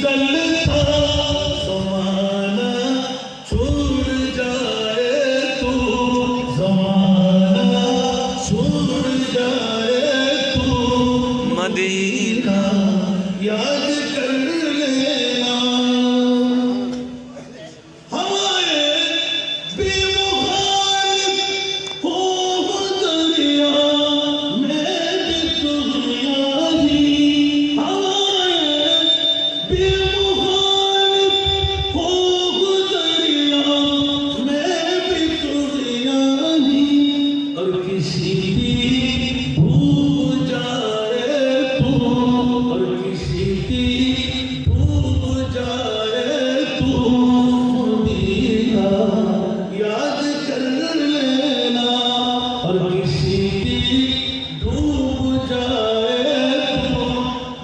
चलता ज़माना छोड़ जाए तू, ज़माना छोड़ जाए तू, मदीना याद कर लेना। हमारे बेमुखालिफ हो दरिया में भी दुनिया ही, हमारे बेमुखालिफ हो दरिया में भी दुनिया ही, और किसी की भूल जाए तू, और किसी की भूल जाए तू, मदीना याद कर लेना, और किसी की भूल जाए तू,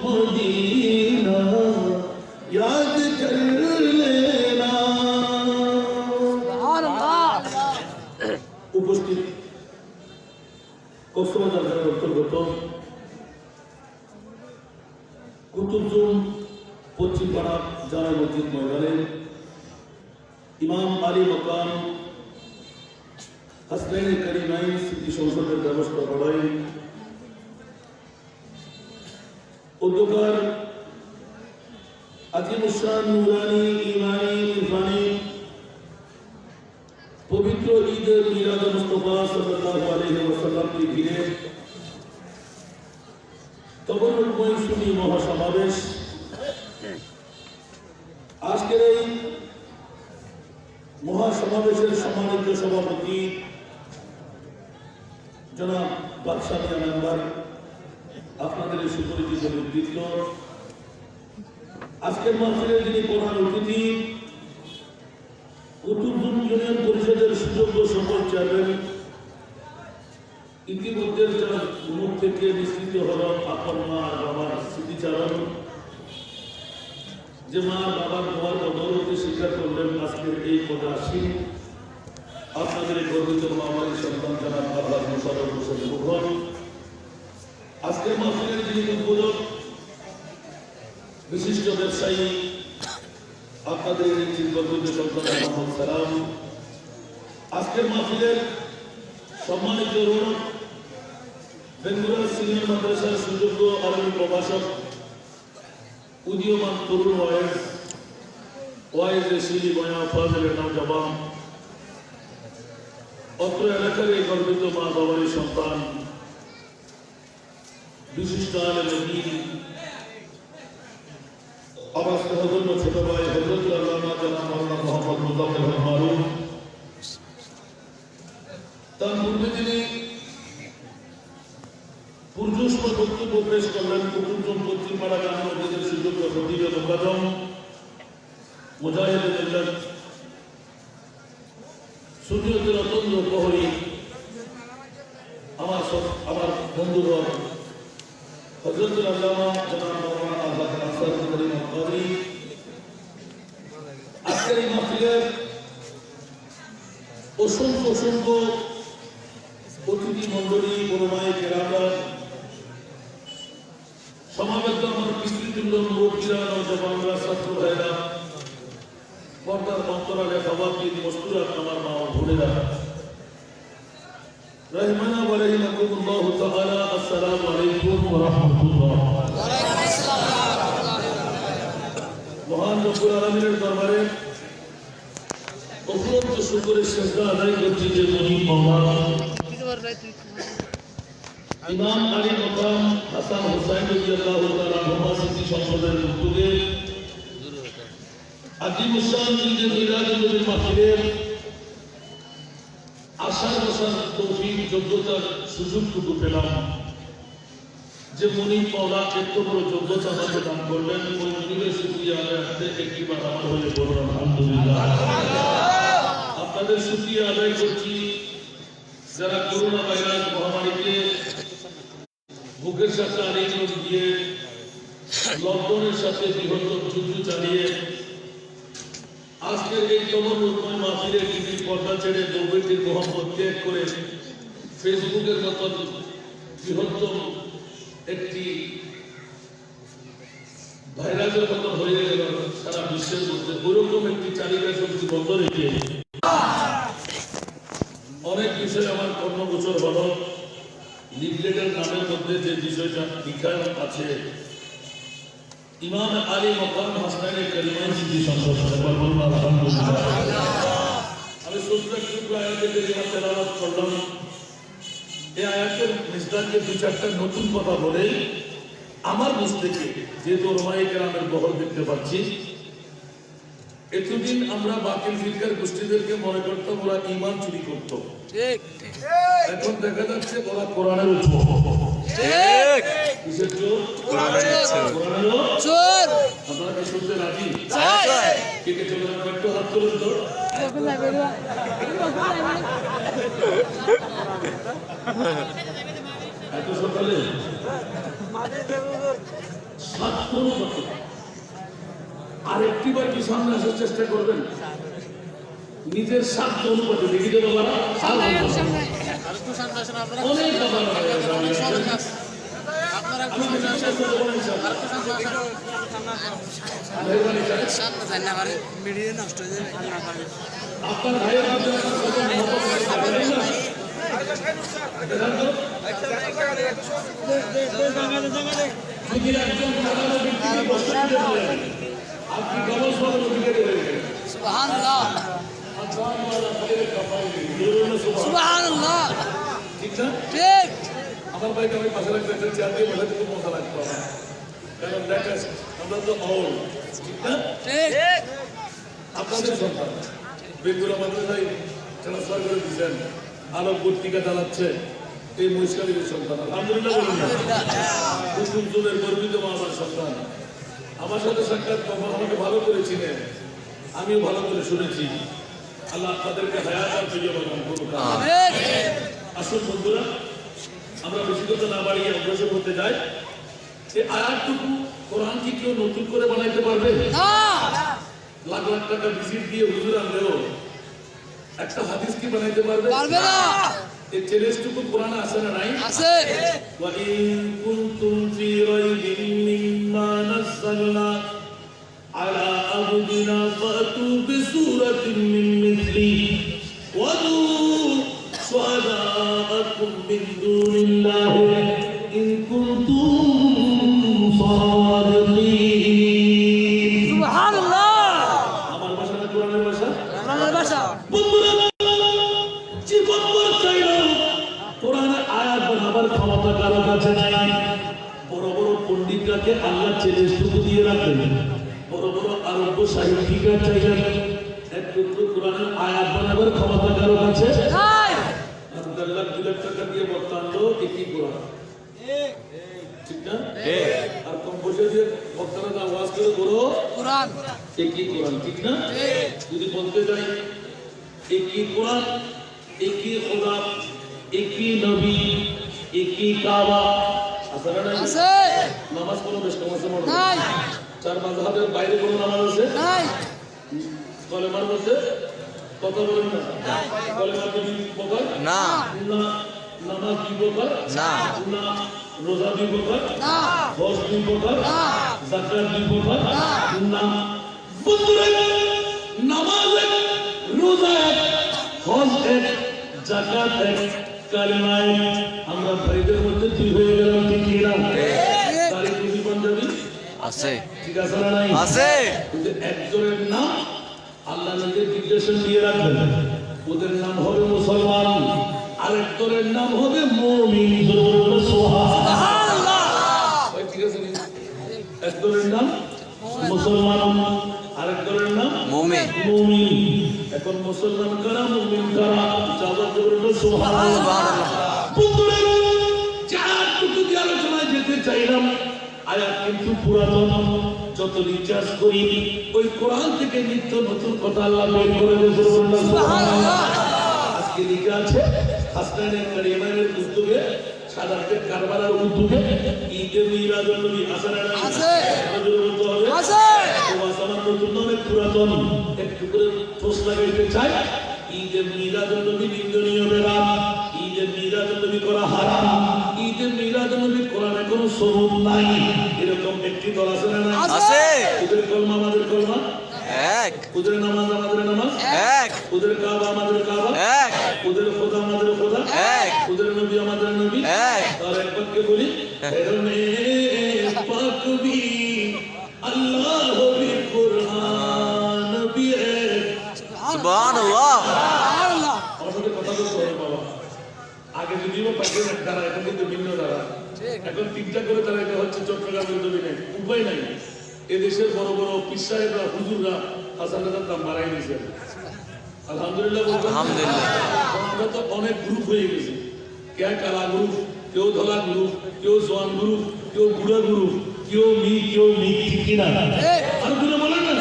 मदीना याद कर लेना। উপস্থিত কক্সবাজার অন্তর্গত কুতুবজুম পশ্চিমপাড়া জামে মসজিদ ময়দানে ইমাম আলী মকাম হাসনাইন কারিমাইন স্মৃতি সংসদের ব্যবস্থাপনায় উদ্যোগকার আজিমুসান নুরানি ইমানি ইরফানি পবিত্র ঈদ মিলাদ মুস্তাফা সাল্লাল্লাহু আলাইহি ওয়াসাল্লামকে ঘিরে তবরুকময় সুন্নি মহাসমাবেশ। আজকের এই মহাসমাবেশের সম্মানিত সভাপতি জনাব বাদশাহ মিয়া মেম্বার, আপনাদের সুপরিচিত ব্যক্তিত্ব, আজকের মাহফিলের যিনি প্রধান অতিথি, কুতুবজুম ইউনিয়ন পরিষদের সুযোগ্য সকল চেয়ারম্যান, ইতিমধ্যে যার মুখ থেকে নিশ্চিত হল আপন মা আর বাবার স্মৃতিচারণ, যে মা বাবার দোয়ার বদৌলতে স্বীকার করলেন আজকের এই পদে আসীন আপনাদের এই গর্বিত মহামারী সন্তান জানাব আল্লাহ মুশাররফ হোসেন মুঘল। আজকের মাহফিলের যিনি উদ্বোধক, বিশিষ্ট ব্যবসায়ী, আপনাদের এই গর্বিত সন্তান মোহাম্মদ সালাম। আজকের মাহফিলের সম্মানিত রৌনক, বেঙ্গুরা সিনিয়র মাদ্রাসার সুযোগ্য আরবি প্রভাষক, উদীয়মান তরুণ ওয়াইজ শিলি বয়া ফাজেলের নওজওয়ান, অত্র এলাকার এই গর্বিত মা বাবারই সন্তান, বিশিষ্ট আলেম দ্বীন, আমার সহধর্ম ছোট ভাই হযরতুল আল্লামা জনাব মাওলানা মুহাম্মদ মুজাফফর মারুফ, তার পূর্বে যিনি পুরজোষ্ম বক্তব্য পেশ করলেন কুতুবজুম পশ্চিমপাড়া জামে মসজিদের সুযোগ্য খতিব মুকাদ্দম মুজাহিদুল মিল্লাত, সুন্নিয়তের অত্যন্ত প্রহরী আমার বন্ধুগণ, হযরতুল আল্লামা জনাব মাওলানা আল্লাহ আনসার করিম কারি। আজকের এই মাহফিলের অসংখ্য অতিথি মন্ডলী, বড়মায়ে কেরামরা, সমাবেত আমার পিতৃতুল্য মুরব্বীরা, নওজওয়ানরা, ছাত্র ভাইরা, পর্দার অন্তরালে খাওয়াতিন মস্তুরাত, আমার মা ও বোনেরা, রহমানা ওয়া রাহিমাকুমুল্লাহু তাআলা, আসসালামু আলাইকুম ওয়া রাহমাতুল্লাহ। মহান রব্বুল আলামিনের দরবারে অফুরন্ত শুকরের সিজদা আদায় করছি যে মহিম মাওলানা ইমাম আলী মকাম হাসান হুসাইন রাদিয়াল্লাহু তাআলা আনহু স্মৃতি সংসদের উদ্যোগে আজিমুসান ঈদ মিলাদ নবীর মাহফিলের আশার বসার তৌফিক, যোগ্যতার সুযোগটুকু পেলাম, যে মনিব মাওলা এত বড় যোগ্যতা আমাকে দান করলেন, ওই মনিবের শুকরিয়া আদায় করতে একটিবার আমার হয়ে বলুন আলহামদুলিল্লাহ। আপনাদের শুকরিয়া আদায় করছি যারা করোনা ভাইরাস মহামারীকে বুকের সাথে আলিঙ্গন দিয়ে, লকডাউনের সাথে বৃহত্তর যুদ্ধ চালিয়ে আজকের এই তবরুকময় মাহফিলের টিভির পর্দা ছেড়ে দৌড়ের মোহাম্মদ ত্যাগ করে ফেসবুকের মতো বৃহত্তম একটি ভাইরাসের মতো হয়ে গেল বিশ্বের মধ্যে ওইরকম একটি চালিকা শক্তি বন্ধ রেখে অনেক বিষয় আমার কর্মগোচর হলো। লিফলেটের নামের মধ্যে যে বিষয়টা লিখা আছে, ইমাম আলী মকাম হাসনাইনে কারিমাইন সিদ্ধি সংসদ। আমি সূত্র আয়াতের কারিমা তেলাওয়াত করলাম। এই আয়াতের মিসদাকে দু চারটা নতুন কথা বলে আমার বুঝ থেকে, যেহেতু ওলামায়ে কেরামের বহর দেখতে পাচ্ছি, এতদিন আমরা বাতিল ফিরকার গোষ্ঠীদেরকে মনে করতাম ওরা ঈমান চুরি করত, এখন দেখা যাচ্ছে ওরা কোরআনের চোর। কিসের চোর? কোরআনেরও চোর। আপনারা কি শুনতে রাজি? কে কে চলে একটু হাত তুলে তো। এত সকালে আরেকটি বার কি সামনে আসার চেষ্টা করবেন? নিজের সাধ্য অনুপাতে দেখি তো বাবা, অনেক আপনার ভাইয়ের যদি একজন আপনি গবেষণার অধিকারী হয়ে গেলেন, আমার ভাইকে আমি পাশে রাখতে চাচ্ছি, আর দিয়ে বসে থেকে মজা লাগতো আমার, কারণ দেখা আমরা তো অল ঠিক না, আপনাদের সন্তান বেগুড়া মাদ্রাসায় ট্রান্সফার করে দিচ্ছেন, আলোক পত্রিকা চালাচ্ছে, এই মহিষকালীর সন্তান। আলহামদুলিল্লাহ বলুন না, কুসুম চুলের গর্বিত মা আমার সন্তান। আমার সাথে সাক্ষাৎ কখন আমাকে ভালো করে চিনেন, আমিও ভালো করে শুনেছি। আল্লাহ তাদেরকে হায়াত আর ফিরিয়ে বানান করুন। আসুন বন্ধুরা, আমরা বেশি কথা না বাড়িয়ে অগ্রসর করতে যাই। এই আয়াতটুকু কোরআন কি কেউ নতুন করে বানাইতে পারবে? লাখ লাখ টাকা ভিজিট দিয়ে হুজুর আনলেও একটা হাদিস কি বানাইতে পারবে? পারবে না। এই চ্যালেঞ্জটুকু কোরআনে আছে না নাই? আছে। ওয়া ইন কুনতুম ফি রাইবিন মিম্মা নাযালনা আলা আবদিনা ফাতু বিসূরাতিন মিন মিসলিহি ওয়াদু শুহাদাআকুম মিন দুনিল্লাহি ইন কুনতুম সাদিকিন। সুবহানাল্লাহ। আমার ভাষা না কোরআনের ভাষা? কোরআনের ভাষা। বন্ধুরা, ক্ষমতা কারো কাছে নাই। বড় বড় পণ্ডিতরাকে আল্লাহ চ্যালেঞ্জটুকু দিয়ে রাখেন, বড় বড় আরব্য সাহিত্যিকরা চাইলেন একটু কোরআনের আয়াত বানাবার ক্ষমতা কারো কাছে নাই। আর 1.5 লাখ 2 লাখ টাকা দিয়ে বক্তা আনলো, একই কোরআন, ঠিক না? আর কম পয়সা দিয়ে বক্তারা আওয়াজ করে বলো কোরআন, একই কোরআন, ঠিক না? যদি বলতে যাই একই কোরআন, একই খোদা, একই নবী, একই কাবা, আছে না নাই? আছে। নামাজ কোনো বেশ কম আছে মনে নাই? চার মাযহাবের বাইরে কোনো নামাজ আছে নাই? কলেমার মধ্যে কথা বলেন না, কলেমার দুই প্রকার না, নামাজ দুই প্রকার না, রোজা দুই প্রকার না, হজ দুই প্রকার না, যাকাত দুই প্রকার না। বন্ধুরা, নামাজ এক, রোজা এক, হজ এক, যাকাত এক, কালিমায় আমরা ভাইদের মধ্যে দুই হয়ে গেলাম, ঠিক কিনা? তারই টুপি পাঞ্জাবি আছে, ঠিক আছে না নাই? আছে। কিন্তু একজনের নাম আল্লাহ নিজে নির্দেশন দিয়ে রাখবেন, ওদের নাম হবে মুসলমান, আরেকজনের নাম হবে মুমিন। সুবহানাল্লাহ। ঠিক আছে, একজনের নাম মুসলমান, আরেকজনের নাম মুমিন। মুমিন। এখন মুসলমান কারা, মুমিন কারা? যাবার জন্য সুবহানাল্লাহ। বন্ধুরা, চারটুকু দিয়ে আলোচনায় যেতে চাইলাম। আয়াত কিন্তু পুরাতন, যত রিচার্জ করি ওই কোরআন থেকে নিত্য নতুন কথা আল্লাহ বের করে দেন। সুবহানাল্লাহ। আজকে লেখা আছে হাসনাইনের কারিমাইনের উদ্যোগে, সাদাতের কারবালার উদ্যোগে ঈদে মিলাদুন নবী আছে না নাই? আছে। বলতে হবে আছে। ওয়াসামান নতুন অনেক পুরাতন, একটু করে ঠোস লাগাইতে চাই। ঈদে মিলাদুন নবী নিন্দনীয় বেরাত, ঈদে মিলাদুন নবী করা হারাম, ঈদে মিলাদুন নবী কোরআনে কোনো সনদ নাই, এরকম একটি দল আছে না নাই? আছে। ওদের কলমা আমাদের কলমা এক ওদের নামাজ আমাদের নামাজ এক ওদের কাবা আমাদের কাবা এক ওদের খোদা আমাদের খোদা এক ওদের নবী আমাদের নবী এক আর এক বাক্যে বলি এরনে পাক বি আল্লাহ বি কুরআন নবী এক সুবহানাল্লাহ আমার সাথে কথা বলতে হবে বাবা আগে যদিও পাইছে তারা এখন কিন্তু ভিন্ন তারা এখন তিনটা করে তারা এটা হচ্ছে চট্টগ্রামের জমিনে উপায় নাই এদেশের বড় বড় পীর সাহেবরা হুজুররা হাজার হাজার দাম বাড়াই দিয়েছে আলহামদুলিল্লাহ বলবেন আলহামদুলিল্লাহ। আমরা তো অনেক গ্রুপ হয়ে গেছি কে কালা গ্রুপ কেউ ধলা গ্রুপ কেউ জোয়ান গ্রুপ কেউ বুড়া গ্রুপ কেউ মি ঠিক কিনা আর গুলো বলেন না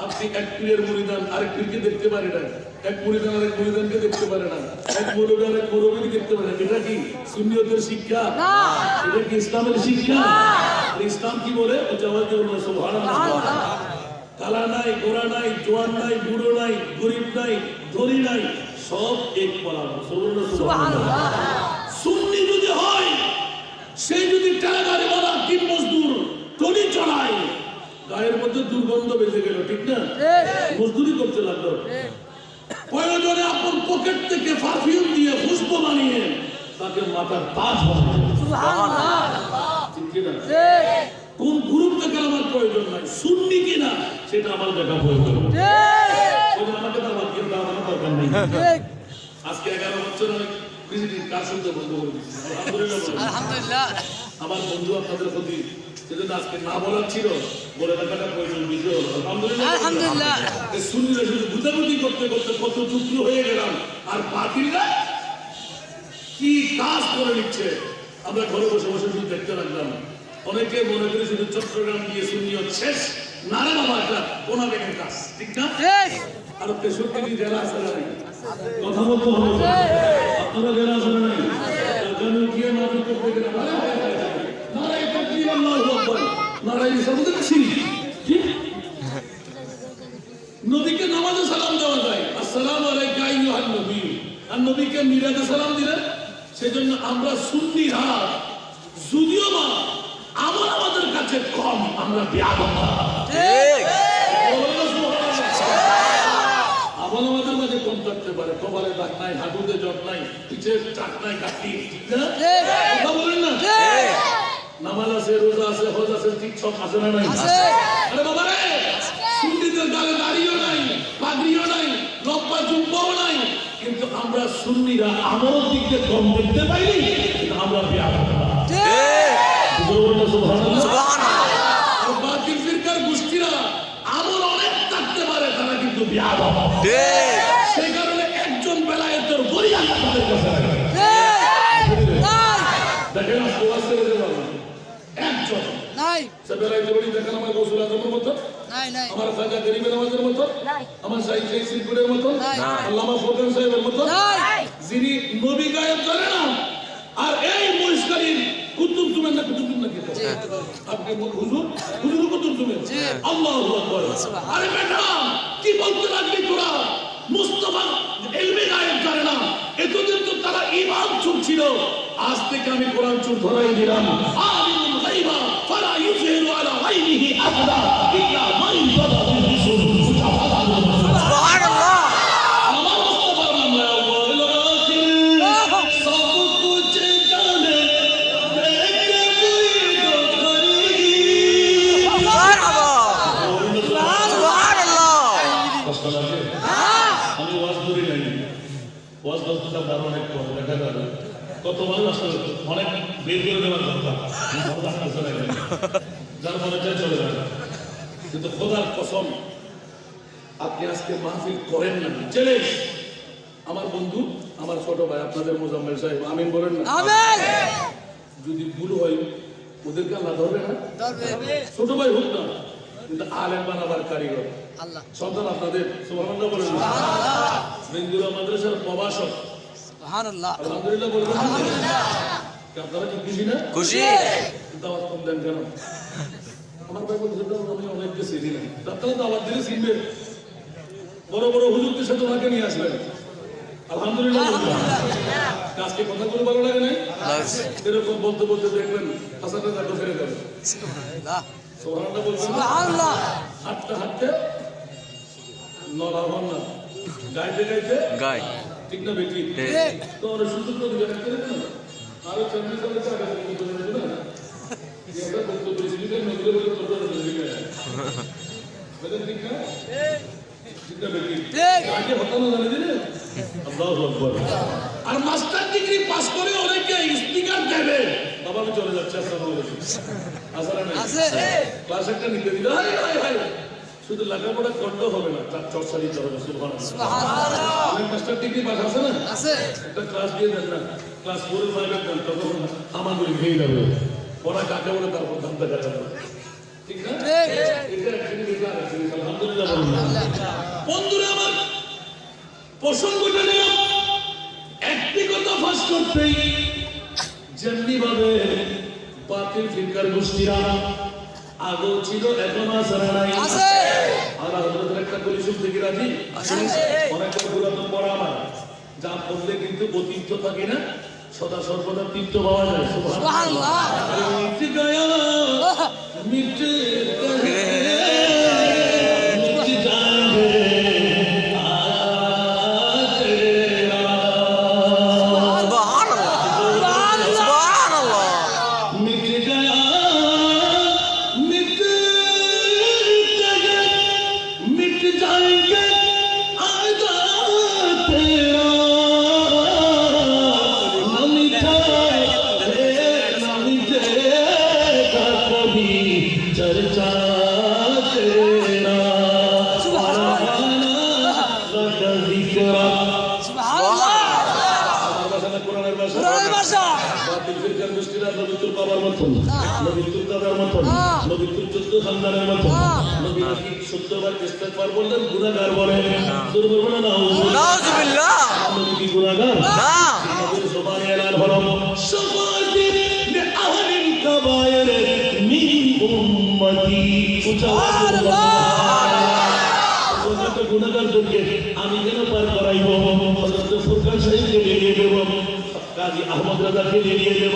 আপনি এক পীরের মুরিদান আরেক পীরকে দেখতে পারে না এক মুরিদান আরেক মুরিদানকে দেখতে পারে না এক মৌলবী আরেক মৌলবীকে দেখতে পারে না এটা কি সুন্নিয়তের শিক্ষা এটা কি ইসলামের শিক্ষা আর ইসলাম কি বলে জামাতে বলে সুবহানাল্লাহ কালা নাই গোরা নাই জোয়ান নাই বুড়ো নাই গরিব নাই ধনী নাই সব এক পড়ানো সুবহানাল্লাহ সুন্নি যদি হয় সেই যদি টেরাগাড়ি वाला তিন মজদুর টনি চড়ায় গায়ের মধ্যে দুর্গন্ধ বেজে গেল ঠিক না মজদুরি করতে লাগলো প্রয়োজনে আপন পকেট থেকে পারফিউম দিয়ে খুশবু বানিয়ে তাকে মাথার তাজ বানায় সুবহানাল্লাহ ঠিক না কোন গ্রুপ থেকে আমার প্রয়োজন নাই সুন্নি কিনা সেটা আমার দেখা প্রয়োজন ঠিক আমাকে তো আমার কেউ দাওয়ানোর দরকার নেই ঠিক আজকে 11 বছর আমি ভিজিটিং কাজ শুনতে বন্ধ করে দিয়েছি আলহামদুলিল্লাহ আমার বন্ধু আপনাদের প্রতি সেজন্য আজকে না বলার ছিল বলে রাখাটা প্রয়োজন বুঝতে হলো আলহামদুলিল্লাহ সুন্নিরা শুধু বুঝাবুঝি করতে করতে কত টুকরো হয়ে গেলাম আর বাতিলরা কি কাজ করে নিচ্ছে আমরা ঘরে বসে বসে শুধু দেখতে লাগলাম অনেকে মনে করে শুধু চট্টগ্রাম দিয়ে সুন্নিয়ত শেষ না রে বাবা এটা কোনা বেগের কাজ ঠিক না আর 63টি জেলা আছে না কথা বলতে হবে আপনারা জেলা আছে না জানেন কি না করতে গেলে নারাই তাকবীর আল্লাহু আকবার নারাই সামনে শিরিক ঠিক নবীকে নামাজে সালাম দেওয়া যায় আসসালামু আলাইকা আইয়ুহান নবী আর নবীকে মিরাজে সালাম দিলেন সেজন্য আমরা সুন্নিরা যদিও বা আমাদের কাছে কম আমরা বেয়াদব ঠিক আমাদের মাঝে কম থাকতে পারে কপালে দাগ নাই হাঁটুতে জট নাই পিঠে চাক নাই কাটি ঠিক না কথা বলেন না নামাজ আছে রোজা আছে হজ আছে ঠিক সব আছে না নাই আরে বাবা রে সুন্নিদের গালে দাড়িও নাই পাগড়িও নাই লম্বা জুব্বাও নাই কিন্তু আমরা সুন্নিরা আমাদের দিক দিয়ে কম দেখতে পাইনি কিন্তু আমরা বেয়াদব ঠিক সুবহানাল্লাহ আর বাতিল ফিরকার গোষ্ঠীরা আমল অনেক থাকতে পারে তারা কিন্তু বেয়াদব ঠিক সেই কারণে একজন বেলায়েতের বলি আল্লাহ তাদের কাছে ঠিক নাই দেখেন ওয়াসে বলে বাবা একজন নাই সে বেলায়েতের বলি দেখেন আমার গোসল আজমের মতো নাই নাই আমার খাজা গরিবের নামাজের মতো নাই আমার শাইখ সিরকুরের মতো নাই আল্লামা ফজল সাহেবের মতো নাই যিনি নবী গায়েব করে না আর এই মুশকিল কুতুব তুমেন না কুতুব না কি আপনি হুজুর কুতুব তুমেন আল্লাহু আকবার আরে বেটা কি বলতে লাগলি তোরা মুস্তাফা ইলমে গায়েব করে না এতদিন তো তারা ঈমান চুপ ছিল আজ থেকে আমি কোরআন চুপ ধরাই দিলাম আলিমুল গায়বা ফালা ইউযহিরু আলা গায়বিহি আহাদা ইল্লা মান ইয়ারদা বিরসুল সুবহানাল্লাহ আমার মুস্তাফা নামে আউয়াল আখির সব কুছ জানে কত মানুষ আসলে অনেক বের করে দেওয়ার দরকার যার মনে চায় চলে যাবে কিন্তু খোদার কসম আপনি আজকে মাহফিল করেন না চলে আমার বন্ধু আমার ছোট ভাই আপনাদের মোজাম্মেল সাহেব আমিন বলেন না যদি ভুল হয় ওদেরকে আল্লাহ ধরবে না ছোট ভাই হোক না কিন্তু আলেম বানাবার কারিগর আল্লাহ সন্তান আপনাদের সুবহানাল্লাহ বলেন বেঙ্গুরা মাদ্রাসার প্রভাষক সুবহানাল্লাহ আলহামদুলিল্লাহ বলবেন আলহামদুলিল্লাহ আপনারা কি খুশি না খুশি দাওয়াত কম দেন কেন আমার ভাই বলতে আমি অনেককে চিনি না আপনারা দাওয়াত দিলে চিনবেন বড় বড় হুজুরদের সাথে ওনাকে নিয়ে আসবেন আলহামদুলিল্লাহ আজকে কথাগুলো ভালো লাগে নাই এরকম বলতে বলতে দেখবেন হাসানের জায়গা ফিরে যাবে সুবহানাল্লাহ সুবহানাল্লাহ বলবেন সুবহানাল্লাহ হাঁটতে হাঁটতে নড়া হন না, গাইতে গাইতে গায় ঠিক না বেটি? ঠিক। তো ওরা সুযোগ করে দিবে না, আরো চন্দ্র চলে চাকা না এটা বলতে বলেছিলি যে নদীর বলে তোর ঠিক না? ঠিক না বেটি? আগে হতো না জানে দিলে আল্লাহু আকবার। আর মাস্টার ডিগ্রি পাস করে অনেকে স্পিকার দেবে, বাবা আমি চলে যাচ্ছি, আসসালামু আলাইকুম। আসলে না ক্লাস একটা নিতে দিল, হাই হাই হাই, শুধু লেখাপড়া করতে হবে না, তার চর্চা দিতে হবে। সুবহানাল্লাহ। অনেক মাস্টার ডিগ্রি পাস আছে না, একটা ক্লাস দিয়ে দেন না, ক্লাস 4 5 এর দেন, তখন আমাদের ভেঙে যাবে, পড়া কাকে বলে তারপর দাম দেখা যাবে, ঠিক না? এটা একদিন বেকার আছে, আলহামদুলিল্লাহ বলুন। বন্ধুরা আমার, প্রসঙ্গটা নিলাম একটি কথা ফাঁস করতেই, যেমনি ভাবে বাতিল ফিরকার গোষ্ঠীরা আগেও ছিল, এখন আছে না নাই? আর হযরতের একটা পরিচয় থেকে রাখি, অনেকটা পুরাতন পড়া আমার, যা পড়লে কিন্তু অতীত থাকে না, সদা সর্বদা তৃপ্ত পাওয়া যায়। সুবহানাল্লাহ। মিট গয়া মিট গুণাগারদেরকে আমি কেন পার করাইব, ফুরকান সাহেবকে বেরিয়ে দেব, কাজী আহমদ রাজাকে বেরিয়ে দেব,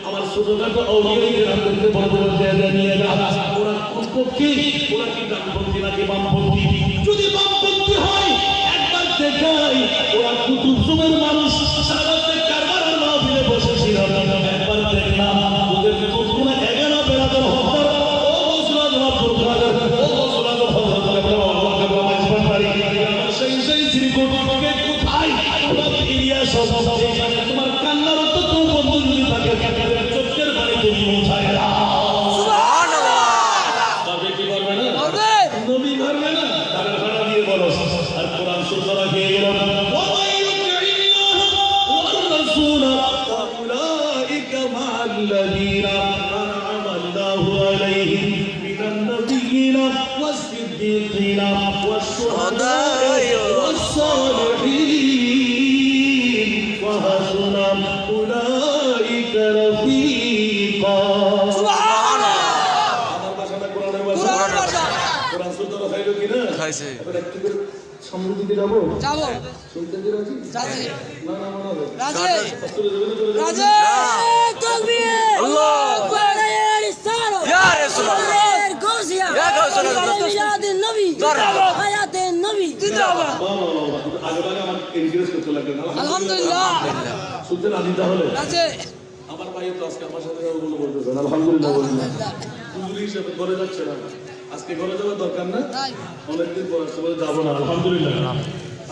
আমার ছোটখাটো অভিযোগকে বড় বড় জায়গায় নিয়ে যাওয়া। ওরা পক্ষে, ওরা কি ডানপন্থী নাকি বামপন্থী? যদি বামপন্থী হয় একবার দেখাই, ওরা কুতুবজুমের মানুষ, সারা কারবারের মাহফিলে বসেছিল, একবার দেখলাম ওদের কোন 11 বেড়াদের হত্যার তোমার কান্নার তো বন্ধু যদি থাকে চোখের বাড়ি তুমি মুছায় না, কি করবে না? নবী করবে না, তারা ভাড়া দিয়ে বলো। আর কোরআন সুরা খেয়ে গেল, والصديقين والشهداء والصالحين وحسن أولئك رفيقا. سبحان الله. আমার ভাষাটা কোরআনের ভাষা। কোরআন সুরা খাইলো কিনা? খাইছে। এবার একটু করে সমৃদ্ধিতে যাব। যাব। শুনতে দি রাজি? রাজি। না না না রাজি। রাজি। তাকবীর। আল্লাহু আকবার। ইয়া রাসূলুল্লাহ। আলহামদুলিল্লাহ। শুনতে রাজি তাহলে? আমার ভাই তো আজকে আমার সাথে বলতেছেন আলহামদুলিল্লাহ বলুন। হুজুর হিসেবে ঘরে যাচ্ছে না, আজকে ঘরে যাওয়ার দরকার না, অনেকদিন পর আসতে বলে যাবো না, আলহামদুলিল্লাহ।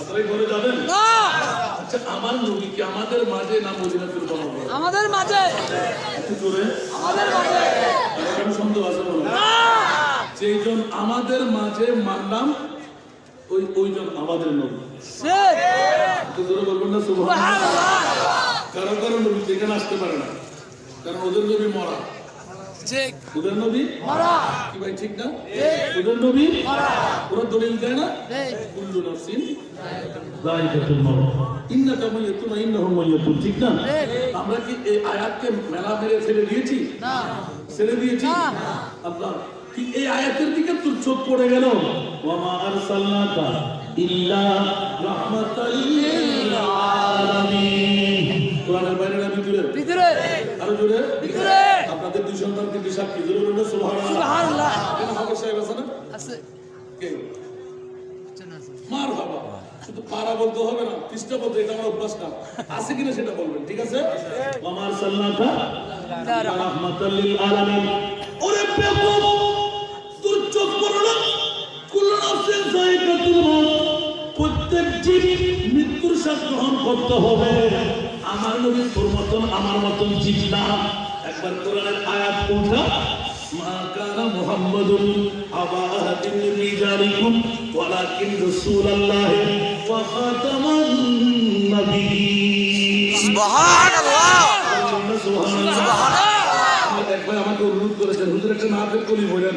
আপনারা ঘরে যাবেন না? আচ্ছা, আমার নবী কি আমাদের মাঝে না মদিনাতুল মুনাওয়ারা? আমাদের মাঝে। একটু জোরে আমাদের মাঝে। এরকম শব্দ আছে বলো না? যেইজন আমাদের মাঝে মানলাম ওইজন আমাদের নবী। ঠিক। একটু জোরে বলবেন না সুবহানাল্লাহ। কারণ নবী এখানে আসতে পারে না, কারণ ওদের নবী মরা। ঠিক। ওদের নবী মরা। কি ভাই ঠিক না? ওদের নবী মরা। ওরা দলিল দেয় না? কুল্লু নাফসিন যায়িকাতুল মাউত, ইন্নাকা মাইয়াতুন ওয়া ইন্নাহুম মাইয়াতুন। ঠিক না? আমরা কি এই আয়াতকে মেলা মেরে ফেলে দিয়েছি? না। ছেড়ে দিয়েছি? না। আল্লাহ কি এই আয়াতের দিকে তোর চোখ পড়ে গেল? ওয়া মা আরসালনাকা ইল্লা রাহমাতাল লিল আলামিন। কোরআনের বাইরে না ভিতরে? ভিতরে। আরো জোরে? ভিতরে। আপনাদের দুই সন্তান কিন্তু সাক্ষী, জোরে বলুন সুবহানাল্লাহ। সুবহানাল্লাহ। কেন হাফেজ সাহেব আছে না? আছে। কে মার বাবা শুধু পারা বলতে হবে না পৃষ্ঠা বলতে এটা আমার অভ্যাস না আছে কিনা সেটা বলবেন ঠিক আছে ওমার সাল্লাল্লাহু রাহমাতাল লিল আলামিন ওরে বেকুব তোর চোখ পড়ো না কুল্লু নাফসিন যায়কাতুল মউত প্রত্যেক জীব মৃত্যুর স্বাদ গ্রহণ করতে হবে আমার নবী তোর মতন আমার মতন জীব না একবার কোরআনের আয়াত উঠা মা কানা মুহাম্মাদুন আবা আহাদিন মিন রিজালিকুম ওয়ালাকিন রাসূলুল্লাহ ওয়া খাতামান নবিয়্যিন সুবহানাল্লাহ সুবহানাল্লাহ একবার আমাকে অনুরোধ করেছেন হুজুর একটা নাতের কলি বলেন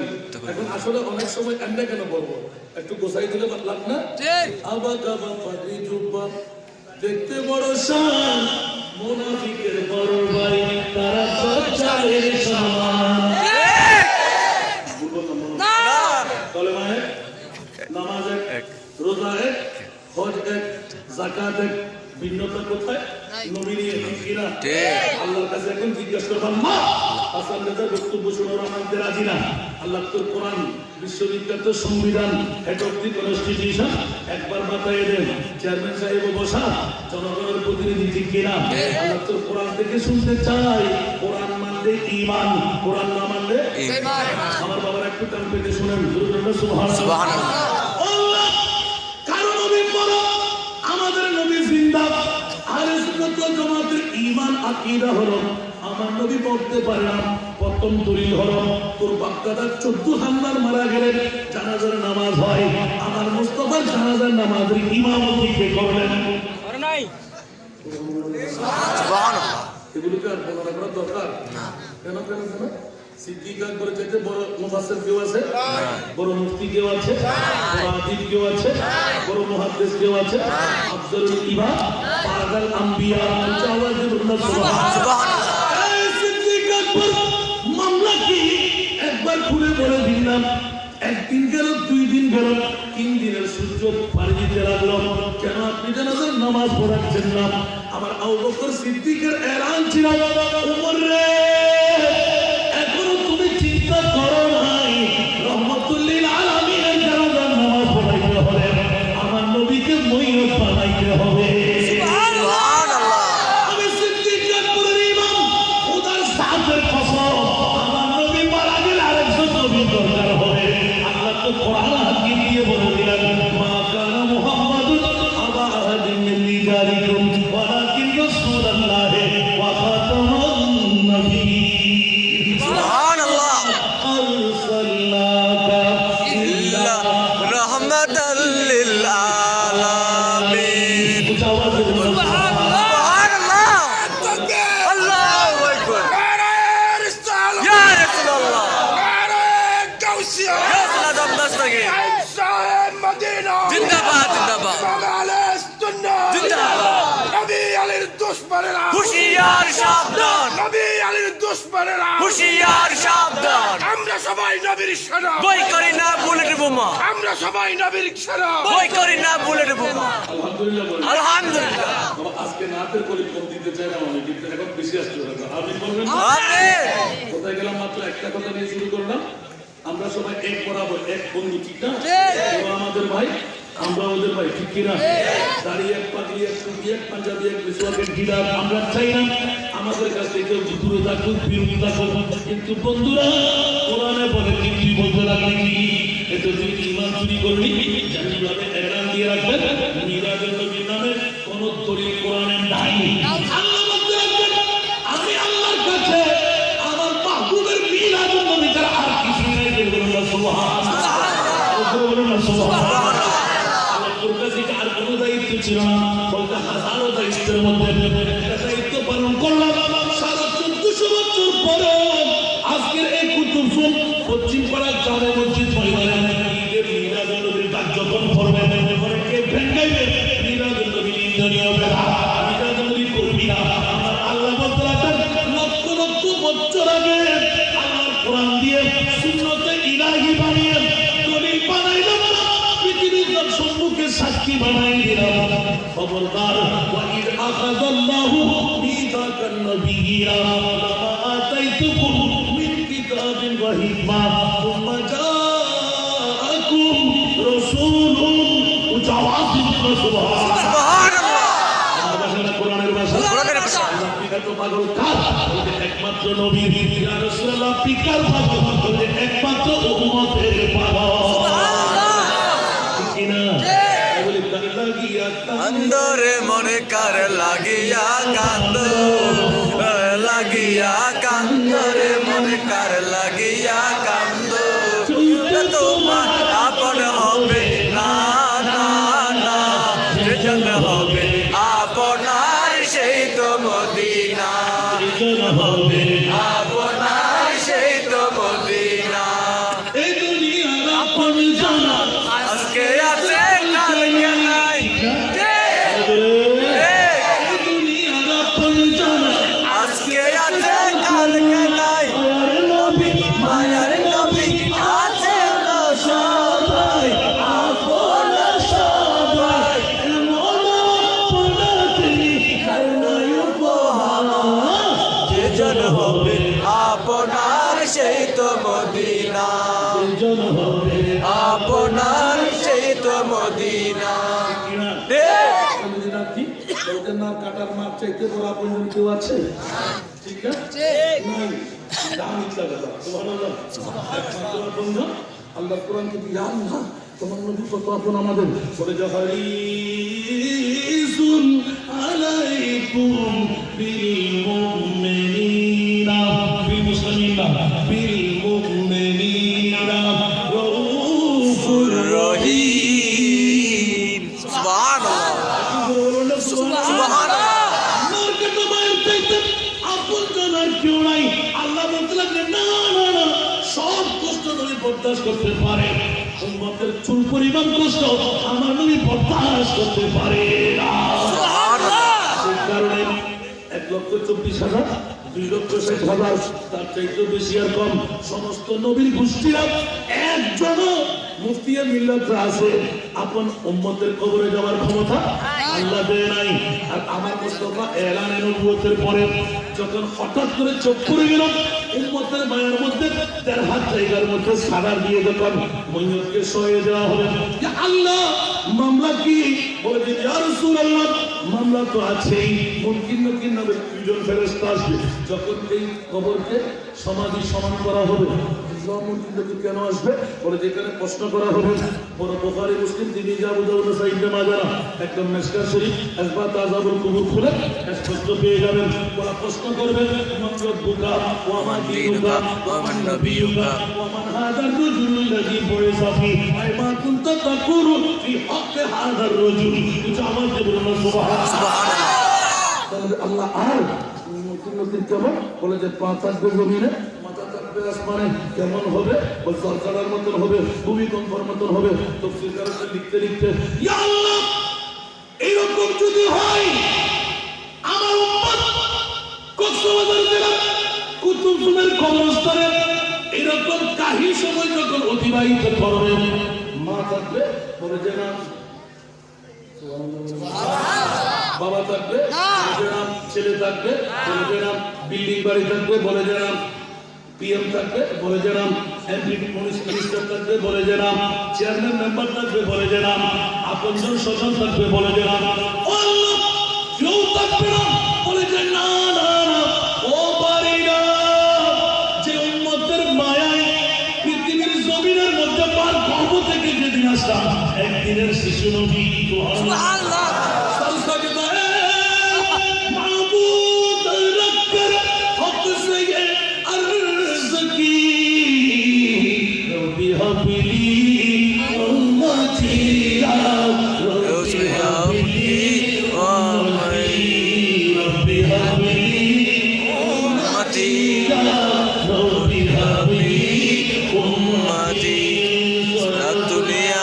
এখন আসলে অনেক সময় আমরা কেন বলবো একটু গোছাই দিলে লাগ না ঠিক আবা কাবা পাগড়ি জুব্বা দেখতে বড় শান মুনাফিকের বড় ভাই তারা বাচ্চাদের সমান ঠিক না কলেমা এক নামাজ এক রোজা এক হজ এক যাকাত এক ভিন্নতা কোথায় নবী নিয়ে কিনা আল্লাহর কাছে এখন জিজ্ঞেস করলাম মা হাসান নেতার বক্তব্য শুনে ওরা মানতে রাজি না আল্লাহ তোর কোরআন বিশ্ববিখ্যাত সংবিধান হেড অফ দি কনস্টিটিউশন একবার বাতায়ে দেন চেয়ারম্যান সাহেব বসা জনগণের প্রতিনিধি ঠিক কিনা আল্লাহ তোর কোরআন থেকে শুনতে চাই কোরআন মানলে ঈমান কোরআন না মানলে আমার বাবার একটু কান পেতে শুনেন সুবহানাল্লাহ আল্লাহ কারো নবী বড় আমাদের নবী জিন্দা আহলে সুন্নাত ওয়াল জামাতের ঈমান আকীদা হলো আমার নবী পড়তে পারে না প্রথম দলিল হলো তোর বাপদাদা 14 হামলার মারা গেলেন জানাজার নামাজ হয় আমার মুস্তাফার জানাজার নামাজের ইমামতি কে করলেন আর নাই সুবহানাল্লাহ এগুলো কি আর বলার কোনো দরকার না কেন সিদ্দিক আকবর চাইতে বড় মুফাসসির কেউ আছে বড় মুফতি কেউ আছে বড় আদিব কেউ আছে বড় মুহাদ্দিস কেউ আছে আফজলুল ইমাম পাগাল আম্বিয়া মুতাওয়াজিবুল্লাহ সুবহানাল্লাহ এই সিদ্দিক আকবর মামলা কি একবার খুলে বলে দিলাম একদিন গেল 2 দিন গেল 3 দিনের সূর্য পার দিতে লাগলো কেন আপনি জানাজার নামাজ পড়াচ্ছেন না আমার আবু বকর সিদ্দিকের এলান ছিল ওমর রে এখনো তুমি চিন্তা করো নাই রহমাতুল লিল আলামিনের জানাজার নামাজ পড়াইতে হবে আমার নবীকে মইয়ত বানাইতে হবে সুবহানাল্লাহ আমি সিদ্দিক আকবরের ইমাম খোদার সাথের কসম আমার নবী মারা গেলে আরেকজন নবী দরকার হবে আল্লাহ তো কোরআন হাকিম দিয়ে বলে দিলেন মা কানা মুহাম্মাদুন আবা আহাদিন মিন রিজালিকুম ওয়ালাকিন রাসূলুল্লাহ ওয়া খাতামান নবিয়্যিন সুবহানাল্লাহ আরসালনাকা ইল্লা রাহমাতাল লিল আলামিন সুবহানাল্লাহ আল্লাহু আকবার ইয়া রাসূলুল্লাহ ইয়া সালাম দস্তগীর জিন্দাবাদ জিন্দাবাদ জিন্দাবাদ নবী আলীর দুশমনেরা হুশিয়ার সাবধান নবী আলীর দুশমনেরা হুশিয়ার সাবধান আমরা সবাই নবীর সেনা বই করি না বুলেট বোমা আমরা সবাই নবীর সেনা বই করি না বুলেট বোমা আলহামদুলিল্লাহ বলেন আলহামদুলিল্লাহ বাবা আজকে নাতের কলি কম দিতে চাই না আমি কিন্তু এখন বেশি আসতে হবে আপনি বলবেন আমিন কোথায় গেলাম মাত্র একটা কথা নিয়ে শুরু করলাম আমরা সবাই এক বরাবর এক বন্ধু ঠিক না ওরা আমাদের ভাই আমরা ওদের ভাই ঠিক কিনা দাঁড়িয়ে এক পাগড়ি এক টুপি এক পাঞ্জাবি এক মিসওয়াকের গিটার আমরা চাই না আমাদের কাছ থেকে কেউ দূরে থাকুক বিরোধী থাকুক কিন্তু বন্ধুরা কোরআনে বলে কি তুই বলতে লাগলি কি এটা তুই ইমান চুরি করলি জানিভাবে এলান দিয়ে রাখবেন মিরাজের নবীর নামে কোন দলিল কোরআনে নাই আল্লাহ বলতে রাখবেন আমি আল্লাহর কাছে আমার মাহবুবের মিরাজের নবী ছাড়া আর কিছু নাই বলুন না সুবহানাল্লাহ বলুন না সুবহানাল্লাহ ওর কাছে আর কোনো দায়িত্ব ছিল না বলতে হাজারো দায়িত্বের মধ্যে একটা দায়িত্ব পালন করলাম সারা 1400 বছর পরে আজকের এই কুতুবপুর পশ্চিম পাড়ার জামে মসজিদ পরিবারের ঈদের মিলাদুন নবীর কার্যক্রম করবে কে ভেঙ্গাইবে মিলাদুন নবীর ইন্দ্রিয় বেলা মিলাদুন নবী করবি না আমার আল্লাহ বলতে রাখেন লক্ষ লক্ষ বছর আগে আল্লাহর কোরআন দিয়ে সুন্নতে ইলাহি বানিয়ে দলিল বানাইলাম পৃথিবীর সম্মুখে সাক্ষী বানাই দিলাম খবরদার ওয়াইদ আখাযাল্লাহু মিযাকান নবিয়্যিনা লামা আতাইতুকুম মিন কিতাবিন ওয়া হিকমা সুম্মা জাআকুম সুবহানাল্লাহ। সুবহানাল্লাহ। আমার ভাষা না কোরআনের ভাষা। কোরআনের ভাষা। আল্লাহ পিকা তো পাগল কার? বলে একমাত্র নবী। ইয়া রাসূলুল্লাহ পিকার পাগল বলে একমাত্র উম্মতের পাগল। ঠিক কি না? বলে কার লাগিয়া অন্দরে মনে কার লাগিয়া কান্দ, লাগিয়া কান্দরে মনে কার লাগিয়া কান্দ, তোমার আপন হবে না না না, যেজন হবে আপনার সেই তো মদিনা, হবে আপনার সেই তো মদিনা। এই দুনিয়ার আপন জানা আজকে আছে কালকে নাই, এই দুনিয়ার আপন জানা আজকে আছে কালকে নাই, আর নবী মায়ার নবী আছে না সবাই, আপন সবাই, এমন আপনাতে কারণই উপহার যেজন হবে আপনার সেই তো মদিনা, জন হবে আপনার সেই তো মদিনা। কিনা কি কাউকে না কাটার মার চাইতে বড় আপন কেউ আছে? ঠিক না? নাই। দাম ইচ্ছা কথা সুবহানাল্লাহ। একমাত্র আপনজন আল্লাহর কোরআনকে জ্ঞান না তোমার নবী কত আপন আমাদের বলে যা হারিসুন আলাইকুম বিল মুমিনিনা বিল মুসলিমিনা বিল মুমিনিনা রাউফুর রহিম। সুবহানাল্লাহ, সুবহানাল্লাহ। আমাকে তোমার চাইতে আপন জানার কেউ নাই। আল্লাহ বলতে লাগলেন না না না, সব কষ্ট নবী বরদাস্ত করতে পারে, উম্মতের চুল পরিমাণ কষ্ট আমার নবী বরদাস্ত করতে পারে না। সেই কারণে 1,24,000 2,60,000 তার চাইতে বেশি আর কম সমস্ত নবীর গোষ্ঠীরা একজনও মুফতিয়া মিল্লাত আছে আপন উম্মতের কবরে যাওয়ার ক্ষমতা আল্লাহ দেয় নাই। আর আমার মুস্তাফা এলানে নবুয়তের পরে যখন হঠাৎ করে চোখ পড়ে গেল উম্মতের মায়ের মধ্যে 1.5 হাত জায়গার মধ্যে সারা দিয়ে যখন মইয়তকে সরিয়ে দেওয়া হবে, ইয়া আল্লাহ মামলা কি? বলে যে ইয়া রাসূলুল্লাহ মামলা তো আছেই, মুনকির নকির নামে 2 জন ফেরেশতা আসবে। যখন এই কবরকে সমাধি সমান করা হবে, মুনকির নকির কেন আসবে? বলে যেখানে প্রশ্ন করা হবে, বড় বুখারী মুসলিম তিরমিজি আবু দাউদ নাসাঈ ইবনে মাজাহ একদম মিশকাত শরীফ আসবাত আযাবুল কুবুর খুলে স্পষ্ট পেয়ে যাবেন। ওরা প্রশ্ন করবে মান রাব্বুকা ওয়া মা দীনুকা ওয়া মান নাবিয়ুকা ওয়া মান হাযার রাজুলুল লাযী বুইসা ফী আই মা কুনতা তাকুলু ফী হাক্কি হাযার রাজুল। কিছু আওয়াজ দিয়ে বলুন সুবহানাল্লাহ। তাহলে আল্লাহ আর নতুন নতুন কেমন বলে যে 5 থাকবে জমিনে, মাথা থাকবে আসমানে, কেমন হবে? বল সরকারের মতন হবে, ভূমিকম্পের মতন হবে। তাফসীর কারণে লিখতে লিখতে ইয়া আল্লাহ এরকম যদি হয় আমার উম্মত কক্সবাজার জেলা কুতুবপুরের কবরস্থানে এরকম কাহিল সময় যখন অতিবাহিত করবে, মা থাকবে বলে যে না বাবা থাকবে বলে যে নাম, ছেলে থাকবে বলে যে নাম, বিল্ডিং বাড়ি থাকবে বলে যে নাম, পিএম থাকবে বলে যে নাম, এমপি মিনিস্টার থাকবে বলে যে নাম, চেয়ারম্যান মেম্বার থাকবে বলে যে নাম, আপনজন স্বজন থাকবে বলে যে নাম, ও আল্লাহ কেউ থাকবে না বলে যে না না না ও পারি না। যে উম্মতের মায়ায় পৃথিবীর জমিনের মধ্যে পার গর্ভ থেকে যেদিন আসলাম একদিনের শিশু নবী সুবহানাল্লাহ সরসজদা মাবুদ রব্বের হক সে अर्ज़ की रब्बी हबली उम्मती रब्बी हबली रब्बी हबली उम्मती रब्बी हबली उम्मती। दुनिया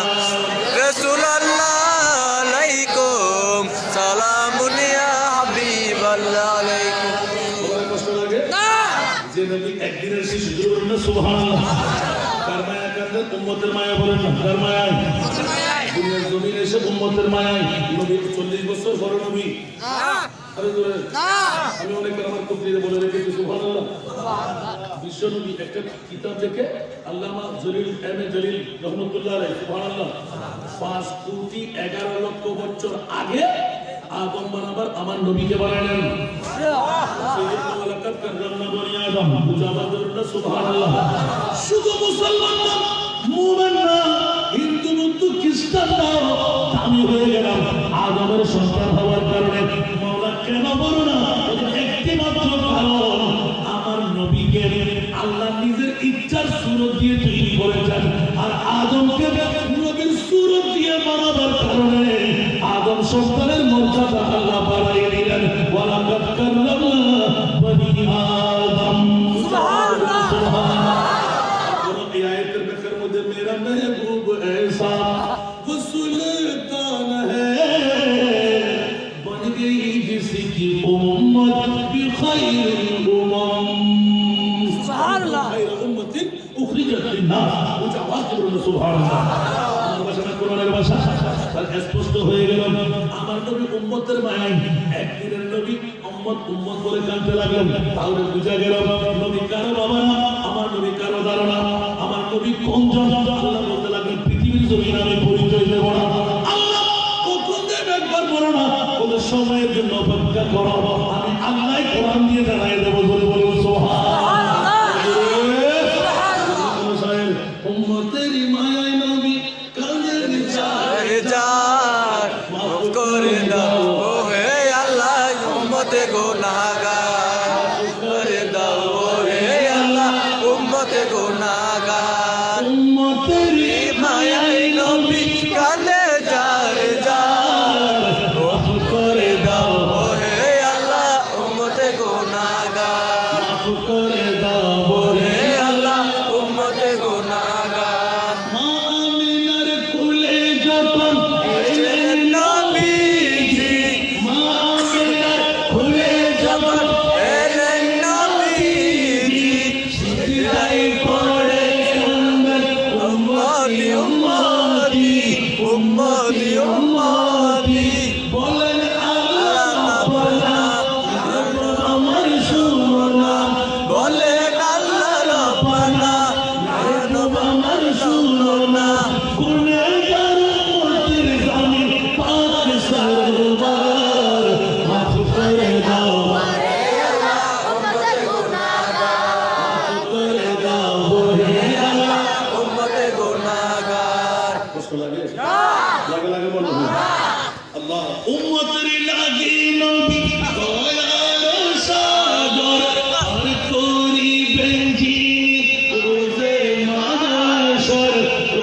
रसूलुल्लाह अलैकुम सालामुन या हबीबल्लाह अलैकुम। কষ্ট লাগে যে নবী একদিনের শিশু বলেন না সুবহানাল্লাহ। কার মায়া কাঁদে? উম্মতের মায়া বলেন না, কার মায়ায়? দুনিয়ার জমিনে এসে উম্মতের মায়ায় নবী 40 বছর বড় নবী আরে জোরে আমি অনেকে আমার কবিরে বলে রেখেছি সুবহানাল্লাহ। বিশ্বনবী একটা কিতাব দেখে আল্লামা জলিল এম.এ. জলিল রহমতুল্লাহ আলাইহি সুবহানাল্লাহ 5 কোটি 11 লক্ষ বছর আগে আদম বানাবার আমার নবীকে বানালেন। সুবহানাল্লাহ। শুধু মুসলমান না, মুমিন না, হিন্দু বৌদ্ধ খ্রিস্টান না, আমি হয়ে গেলাম আদমের সন্তান হওয়ার কারণে। মাওলা কেন বলো না? একটি মাত্র কারণ, আমার নবীকে আল্লাহ নিজের ইচ্ছার সুরত দিয়ে তৈরি করেছেন, আর আদমকে নবীর সুরত দিয়ে বানাবার কারণে আদম সন্তানের মর্যাদা আল্লাহ বাড়াইয়ে দিলেন। ওয়ালাকাদ কাররামনা বনি আদম। সুবহানাল্লাহ সুবহানাল্লাহ। এই আয়াতের ব্যাখ্যার মধ্যে মেরা মেহবুব ऐसा वो सुल्तान है बन गई जिसकी उम्मत बिखैर उम्म। सुबहानल्लाह। खैर उम्मतिन उखरिजत लिन्नास। উচ্চ আওয়াজ করে বলুন সুবহানাল্লাহ। আমার ভাষা না কোরআনের ভাষা, তার স্পষ্ট হয়ে গেল আমার নবী উম্মতের মায়ায় একদিনের নবী উম্মত উম্মত বলে কাঁদতে লাগলেন। তাহলে বুঝা গেল নবী কারো বাবা না, আমার নবী কারো দাদা না, আমার নবী কোন জন? আল্লাহ বলতে লাগলেন পৃথিবীর জমিনে আমি পরিচয় দেব না। আল্লাহ কখন দেব একবার বলো না, ওদের সময়ের জন্য অপেক্ষা করো, আমি আল্লাহ কোরআন দিয়ে জানাই দেবো। বলে বলে সুবহানাল্লাহ। উম্মতেরই মায়ায় নবী কাঁদেন চার চার মাফ করে দাও ও হে আল্লাহ উম্মতে গুনাহগার। মাফ করে দাও ও হে আল্লাহ উম্মতে গুনাহগার। উম্মতেরই মায়ায় নবী কাঁদে চার চার মাফ করে দাও ও হে আল্লাহ উম্মতে গুনাহগার। মাফ করে দাও ও হে আল্লাহ উম্মতে গুনাহগার। মা আমিনার কোলে যখন এলেন নবীজি, মা আমিনার কোলে যখন এলেন নবীজি, সিজদায় পড়ে কাঁদলেন উম্মতি উম্মতি উম্মতি উম্মতি। বলেন আল্লাহ বলা আমার সুমনা, বলেন আল্লাহ রব্বানা আমার সুমনা গুনাহগার উম্মতের জামিন পাক সরবার। মাফ করে দাও, মাফ করে দাও হে আল্লাহ। উম্মতে গুনাহগার। কষ্ট লাগে? লাগে লাগে বলো আল্লাহ। উম্মতের লাগি নবী দয়াল সাগর আর করিবেন যিনি রোজে মাহশর।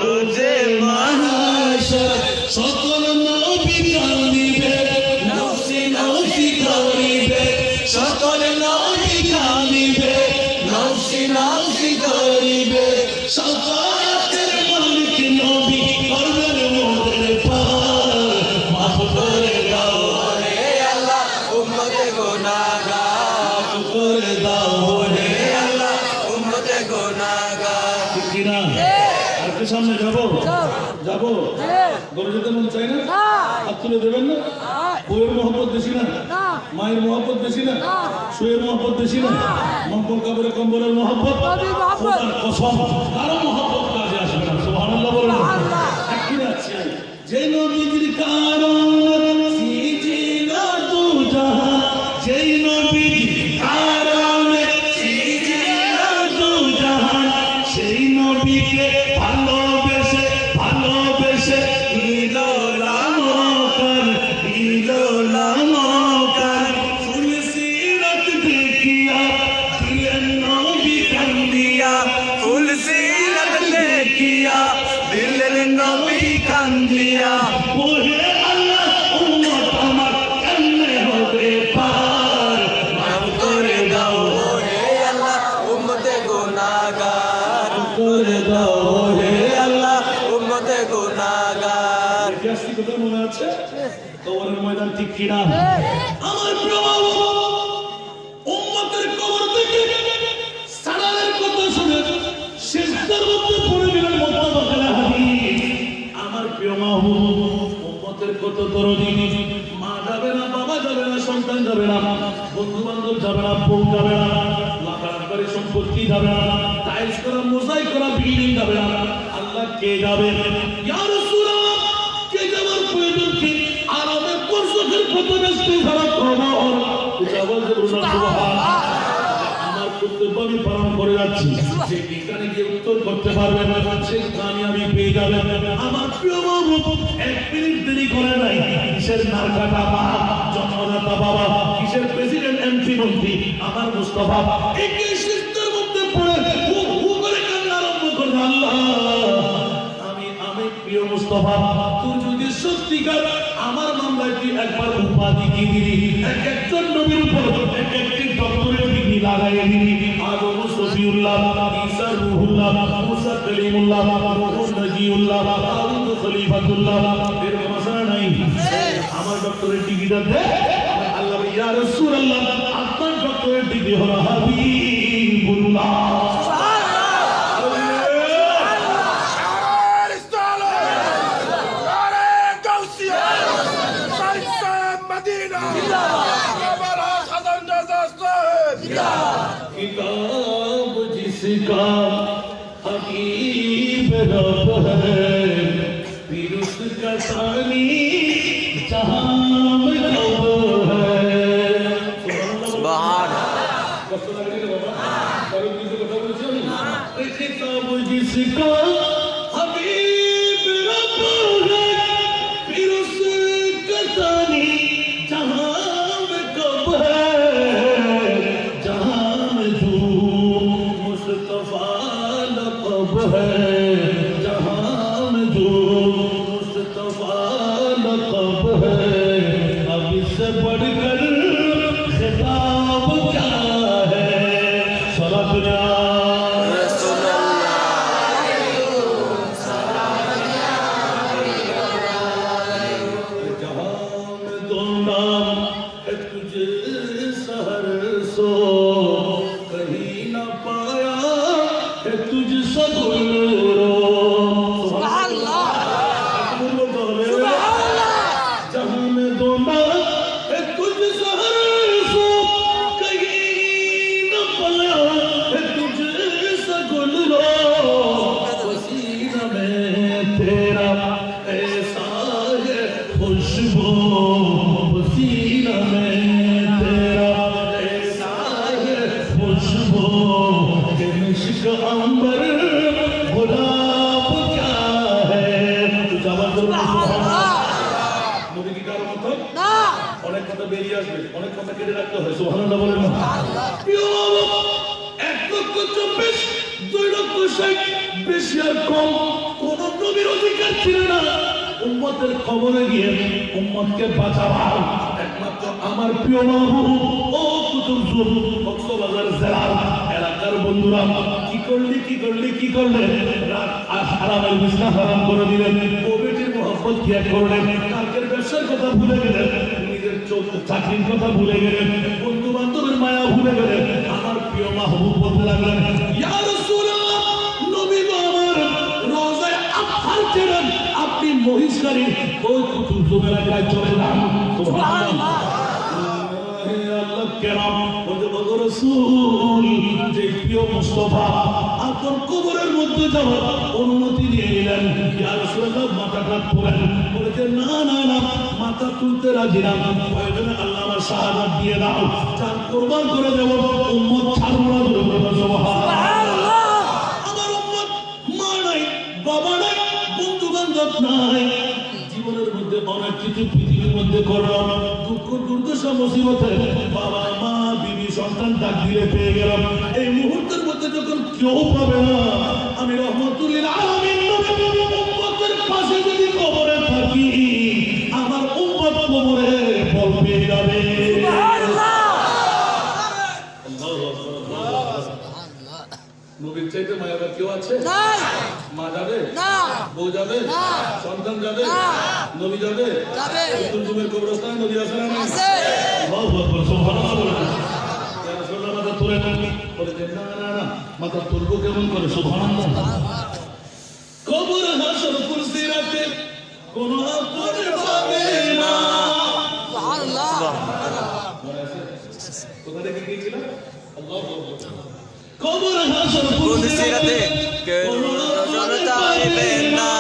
রোজে মাহশর সকল নবী কাঁদিবে, নফসি নফসি করিবে। সকল নবী কাঁদিবে, নফসি নফসি করিবে। সাফায়াতের মালিক নবী করবেন মোদের পার। মাফ করে দাও হে আল্লাহ উম্মতে গুনাহগার। মাফ করে দাও হে আল্লাহ উম্মতে গুনাহগার। ঠিক কিনা? আর কি সামনে যাবো যাবো? ঘরে যেতে মন চাই না? হাত তুলে দেবেন না? বউয়ের মহব্বত বেশি না? মায়ের মহব্বত বেশি না? শুয়ের মহব্বত বেশি না? মঙ্গল কাপড়ে কম্বলের মহব্বত? খোদার কসম কারো মহব্বত কাজে আসবে না। সুবহানাল্লাহ বলেন। ঠিক কিনা? যে নবীর কারণ সিজিল দু জাহান, যেই নবীর কারণে সিজিল দু জাহান, সেই নবীকে ভালোবেসে ভালোবেসে ইলো লামকার, ইলো লামকার। ফুল সিরত দেখিয়া দিলেন নবী কান্দিয়া, ফুল সিরত দেখিয়া দিলেন নবী কান্দিয়া। ওহে আল্লাহ উম্মত আমার কেমনে হবে পার। মাফ করে দাও ও হে আল্লাহ উম্মতে গুনাহগার। মাফ করে দাও হে আল্লাহ উম্মতে গুনাহগার। ইতিহাসটি কথা মনে আছে? কবরের ময়দান ঠিক কিনা? আমার প্রভু উম্মতের কবর থেকে সালামের কথা শুনে সিজদার মধ্যে পড়ে গেলেন। মুতাওয়াক্কিল হাদিস। আমার প্রিয় মাহবুব উম্মতের উম্মতের কত দরদি, মা যাবে না, বাবা যাবে না, সন্তান যাবে না, বন্ধু বান্ধব যাবে না, বউ যাবে না, লাখারি সম্পত্তি যাবে না, টাইলস করা মোজাইক করা বিল্ডিং যাবে না, আল্লাহ কে যাবে? ইয়া রাসূলুল্লাহ, কে যাওয়ার প্রয়োজন কি? আরামে পরশোকের প্রথমে স্ত্রী ছাড়া খবর এটা বলতে সুবহানাল্লাহ। আমার কর্তব্য আমি পালন করে যাচ্ছি, যে এখানে গিয়ে উত্তর করতে পারবে সেই কামিয়াবি পেয়ে যাবে। আমার প্রিয় বাবু এক মিনিট দেরি করে নাই, কিসের নারকাটা মা, জন্মদাতা বাবা, কিসের প্রেসিডেন্ট এমপি মন্ত্রী, আমার মুস্তাফা একই সিস্টেমের মধ্যে পড়ে হু হু করে কান্না আরম্ভ করে, আল্লাহ আমি প্রিয় মুস্তাফা, তুই যদি সত্যিকার আমার মামলায় তুই একবার উপাধি কি দিলি, এক একজন নবীর উপর এক একটি ডক্টরের ডিগ্রি লাগাইয়ে দিলি, আদম সফিউল্লাহ, ঈসা রূহুল্লাহ, মুসা কালিমুল্লাহ, নূহ নজিউল্লাহ, দাউদ খলিফাতুল্লাহ, এর ভাষা নাই আমার ডক্টরের ডিগ্রিটা দে। আল্লাহ ইয়া রাসূলুল্লাহ, আপনার ডক্টরের ডিগ্রি হলো হাবিবুল্লাহ। किताब जिसका हकीम रब है, फिर उसका सानी जहां में रब है। किताब जिसका हकीम रब है, फिर उसका सानी जहां में कब है, जहां में तू मुस्तफा लक़ब है, जहां में तू मुस्तफा लक़ब है, अब इससे बढ़कर खिताब क्या है? सलातुल्लाह অনেক কথা বেরিয়ে আসবে, অনেক কথা কেটে রাখতে হয়। সুবহানাল্লাহ বলেন না? এক লক্ষ 24, 2 লক্ষ 60, বেশি আর কম কোন নবীর অধিকার ছিল না উম্মতের খবরে গিয়ে উম্মতকে বাঁচাবার। একমাত্র আমার প্রিয় মাহবুব ও কুতুবুল কক্সবাজার জেলার এলাকার বন্ধুরা কি করলে রাত হারামের বিছনা হারাম করে দিলেন, কোভিডের মোহাম্মদ কি করলেন, কালকের ব্যবসার কথা ভুলে গেলেন, নিজের চাকরির কথা ভুলে গেলেন, বন্ধু বান্ধবের মায়া ভুলে গেলেন। আমার প্রিয় মাহবুব বলতে লাগলেন, ইয়া রাসূলুল্লাহ, নবী গো আমার রোজায় আফতার করেন, আপনি মহিষকারী ওই কুতুব এলাকায় চলে যান। সুবহানাল্লাহ। আল্লাহ কেরাম বলতে রাসূল, যে প্রিয় মুস্তাফা আপনার কবরের মধ্যে যাওয়ার অনুমতি দিয়ে নিলেন, ইয়া রাসূলুল্লাহ মাথাটা তুলেন। বলেছে না না না, মাথা তুলতে রাজি না, প্রয়োজনে আল্লাহ আমার শাহাদাত দিয়ে দাও, চান কুরবান করে দেব, উম্মত ছাড়বো না। সুবহানাল্লাহ। আমার উম্মত মা নাই, বাবা নাই, বন্ধু বান্ধব নাই, জীবনের মধ্যে অনেক কিছু পৃথিবীর মধ্যে করলাম, দুঃখ দুর্দশা মুসিবতে বাবা মা বিবি সন্তান ডাক দিয়ে পেয়ে গেলাম। এই মুহূর্তের মধ্যে যখন কেউ পাবে না, আমি রহমতুল্লিল আলামিন উম্মতের পাশে যদি কবরে থাকি, আমার উম্মত কবরে ফল পেয়ে যাবে। নবীর চাইতে মায়াবা কেউ আছে? মা যাবে, বউ যাবে, সন্তান যাবে, নবী যাবে, কুতুবের কবরস্থানে নবী আছে না? আল্লাহু আকবার, সুবহানাল্লাহ বলেন। ইয়া রাসূলুল্লাহ মাথা তুলে নেন, বলেছেন না না না, মাথা তুলবো কেমন করে? সুবহানাল্লাহ। কবর হাসর কুরসি রাখতে কোন আপনে হবে না। কোথা থেকে গিয়েছিল? আল্লাহু আকবার। কবর হাসর কোন সিরাতে কেউ চাইবে না,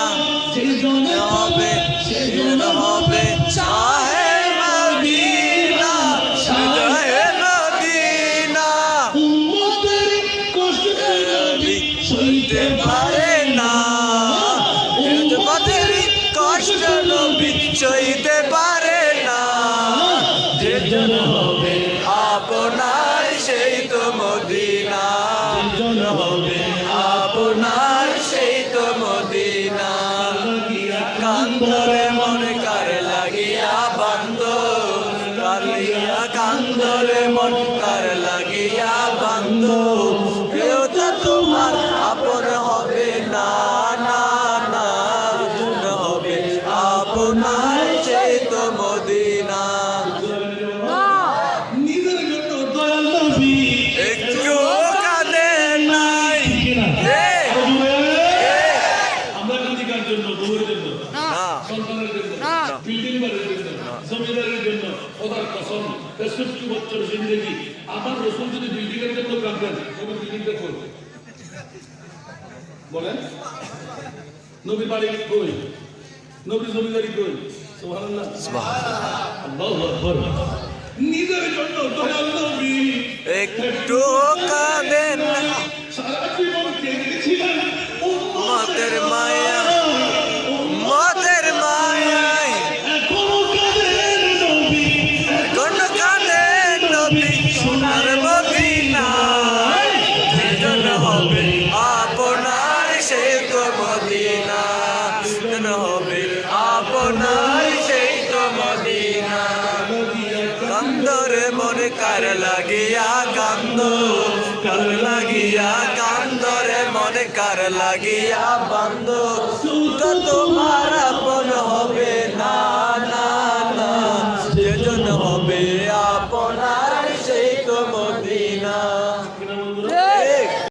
হবে সেদিন হবে শাহে মদিনা, শাহে মদিনা। উম্মতের কষ্ট নবী সইতে পারে না, তোমাদের কষ্ট নবী সইতে পারে না। যে জন হবে আপনার সেই তো মদিনা, হবে আপনার সেই তো মদিনা। কান্দরে মনে কার লাগিয়া বান্দ, কালিয়া কান্দরে মন কার লাগিয়া বান্দ। কেউ তো তোমার আপন হবে না, না না, হবে আপনার সেই তো মদিনা। নিজের জন্য দয়াল নবী একটু কাঁদে নাই, আমরা কাঁদি কার জন্য? বউয়ের জন্য, সন্তানের জন্য, বিল্ডিং বাড়ির জন্য, জমিদারের জন্য। খোদার কসম ৬৩ বছর জিন্দেগি আমার রসুল যদি বিল্ডিংয়ের জন্য কাঁদতেন তবে বিল্ডিংটা করবে বলেন? নবী বাড়ি কই? নবী জমিদারি কই? সুবহানাল্লাহ, আল্লাহু আকবার। নিজের জন্য দয়াল নবী একটু কাঁদে না, সারা জীবন কেঁদেছিলেন মাতের মায়া, মাতের মায়ায় এখনো কাঁদেন নবী। কোন কাঁদে নবী সোনার মদিনায়। যেজন হবে আপনার সেই তো মদিনা, যেজন হবে আপনার সেই তো মদিনা। কান্দরে মনে কার লাগিয়া কান্দ, কার লাগিয়া কান্দরে মনে কার লাগিয়া বান্দ। তো তোমার আপন হবে না, না না,